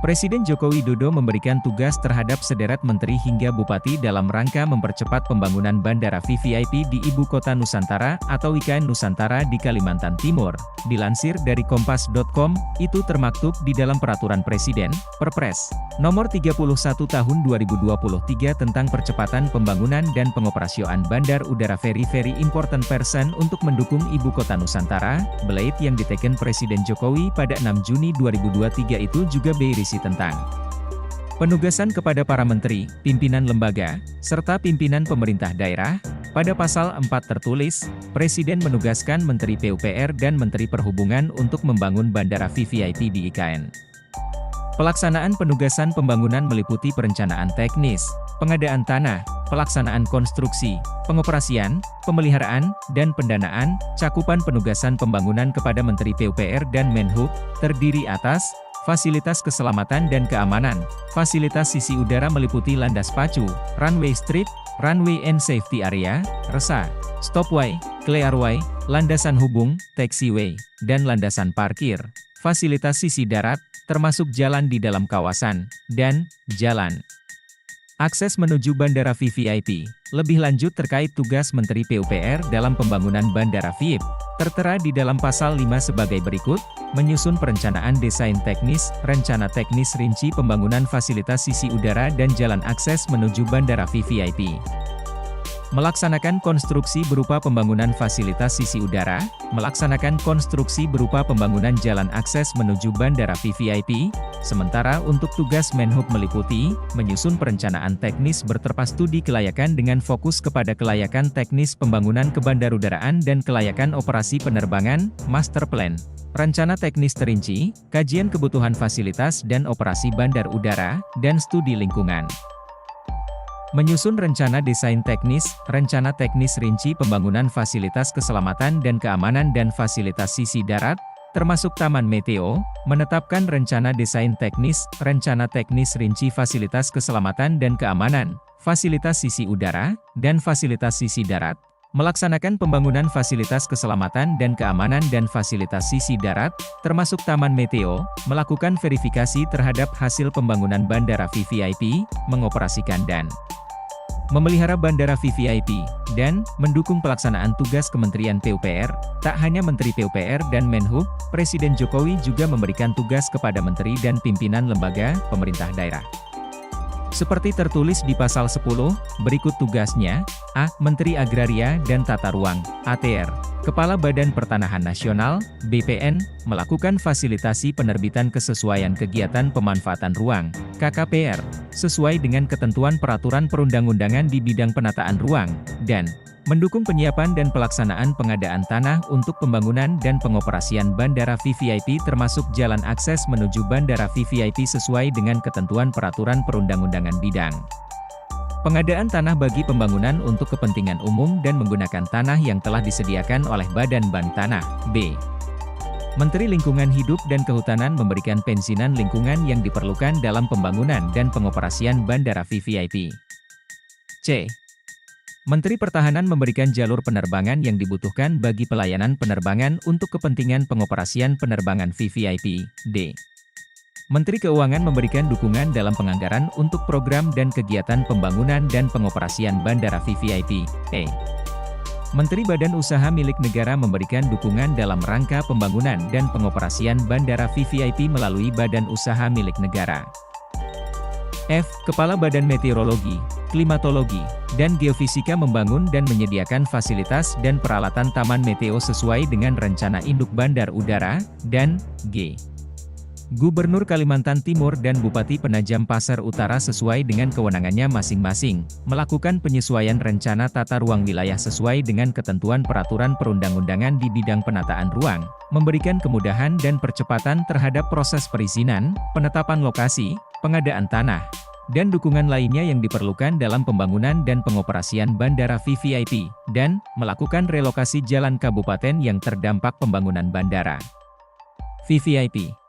Presiden Joko Widodo memberikan tugas terhadap sederet menteri hingga bupati dalam rangka mempercepat pembangunan Bandara VVIP di Ibu Kota Nusantara atau IKN Nusantara di Kalimantan Timur. Dilansir dari Kompas.com, itu termaktub di dalam Peraturan Presiden, Perpres, Nomor 31 Tahun 2023 tentang percepatan pembangunan dan pengoperasian Bandar Udara Very Important Person untuk mendukung Ibu Kota Nusantara, Blade yang diteken Presiden Jokowi pada 6 Juni 2023 itu juga berisi tentang penugasan kepada para menteri, pimpinan lembaga, serta pimpinan pemerintah daerah. Pada pasal 4 tertulis, Presiden menugaskan Menteri PUPR dan Menteri Perhubungan untuk membangun Bandara VVIP di IKN. Pelaksanaan penugasan pembangunan meliputi perencanaan teknis, pengadaan tanah, pelaksanaan konstruksi, pengoperasian, pemeliharaan, dan pendanaan. Cakupan penugasan pembangunan kepada Menteri PUPR dan Menhub terdiri atas fasilitas keselamatan dan keamanan. Fasilitas sisi udara meliputi landas pacu, runway strip, runway and safety area, resa, stopway, clearway, landasan hubung, taxiway, dan landasan parkir. Fasilitas sisi darat, termasuk jalan di dalam kawasan, dan jalan akses menuju Bandara VVIP. Lebih lanjut terkait tugas Menteri PUPR dalam pembangunan Bandara VIP, tertera di dalam pasal 5 sebagai berikut: menyusun perencanaan desain teknis, rencana teknis rinci pembangunan fasilitas sisi udara dan jalan akses menuju Bandara VVIP. Melaksanakan konstruksi berupa pembangunan fasilitas sisi udara, melaksanakan konstruksi berupa pembangunan jalan akses menuju Bandara VVIP, sementara untuk tugas Menhub meliputi, menyusun perencanaan teknis berterpas studi kelayakan dengan fokus kepada kelayakan teknis pembangunan kebandarudaraan dan kelayakan operasi penerbangan, master plan, rencana teknis terinci, kajian kebutuhan fasilitas dan operasi bandar udara, dan studi lingkungan. Menyusun rencana desain teknis, rencana teknis rinci pembangunan fasilitas keselamatan dan keamanan dan fasilitas sisi darat, termasuk taman meteo, menetapkan rencana desain teknis, rencana teknis rinci fasilitas keselamatan dan keamanan, fasilitas sisi udara, dan fasilitas sisi darat, melaksanakan pembangunan fasilitas keselamatan dan keamanan dan fasilitas sisi darat, termasuk taman meteo, melakukan verifikasi terhadap hasil pembangunan Bandara VVIP, mengoperasikan dan memelihara Bandara VVIP, dan mendukung pelaksanaan tugas Kementerian PUPR. Tak hanya Menteri PUPR dan Menhub, Presiden Jokowi juga memberikan tugas kepada menteri dan pimpinan lembaga pemerintah daerah. Seperti tertulis di pasal 10, berikut tugasnya: A. Menteri Agraria dan Tata Ruang, ATR, Kepala Badan Pertanahan Nasional, BPN, melakukan fasilitasi penerbitan kesesuaian kegiatan pemanfaatan ruang, KKPR, sesuai dengan ketentuan peraturan perundang-undangan di bidang penataan ruang, dan mendukung penyiapan dan pelaksanaan pengadaan tanah untuk pembangunan dan pengoperasian Bandara VVIP termasuk jalan akses menuju Bandara VVIP sesuai dengan ketentuan peraturan perundang-undangan bidang pengadaan tanah bagi pembangunan untuk kepentingan umum dan menggunakan tanah yang telah disediakan oleh Badan Bank Tanah. B. Menteri Lingkungan Hidup dan Kehutanan memberikan pensiunan lingkungan yang diperlukan dalam pembangunan dan pengoperasian Bandara VVIP. C. Menteri Pertahanan memberikan jalur penerbangan yang dibutuhkan bagi pelayanan penerbangan untuk kepentingan pengoperasian penerbangan VVIP. D. Menteri Keuangan memberikan dukungan dalam penganggaran untuk program dan kegiatan pembangunan dan pengoperasian Bandara VVIP. E. Menteri Badan Usaha Milik Negara memberikan dukungan dalam rangka pembangunan dan pengoperasian Bandara VVIP melalui Badan Usaha Milik Negara. F. Kepala Badan Meteorologi, Klimatologi, dan Geofisika membangun dan menyediakan fasilitas dan peralatan taman meteo sesuai dengan rencana induk bandar udara, dan G. Gubernur Kalimantan Timur dan Bupati Penajam Pasar Utara sesuai dengan kewenangannya masing-masing, melakukan penyesuaian rencana tata ruang wilayah sesuai dengan ketentuan peraturan perundang-undangan di bidang penataan ruang, memberikan kemudahan dan percepatan terhadap proses perizinan, penetapan lokasi, pengadaan tanah, dan dukungan lainnya yang diperlukan dalam pembangunan dan pengoperasian Bandara VVIP, dan melakukan relokasi jalan kabupaten yang terdampak pembangunan Bandara VVIP.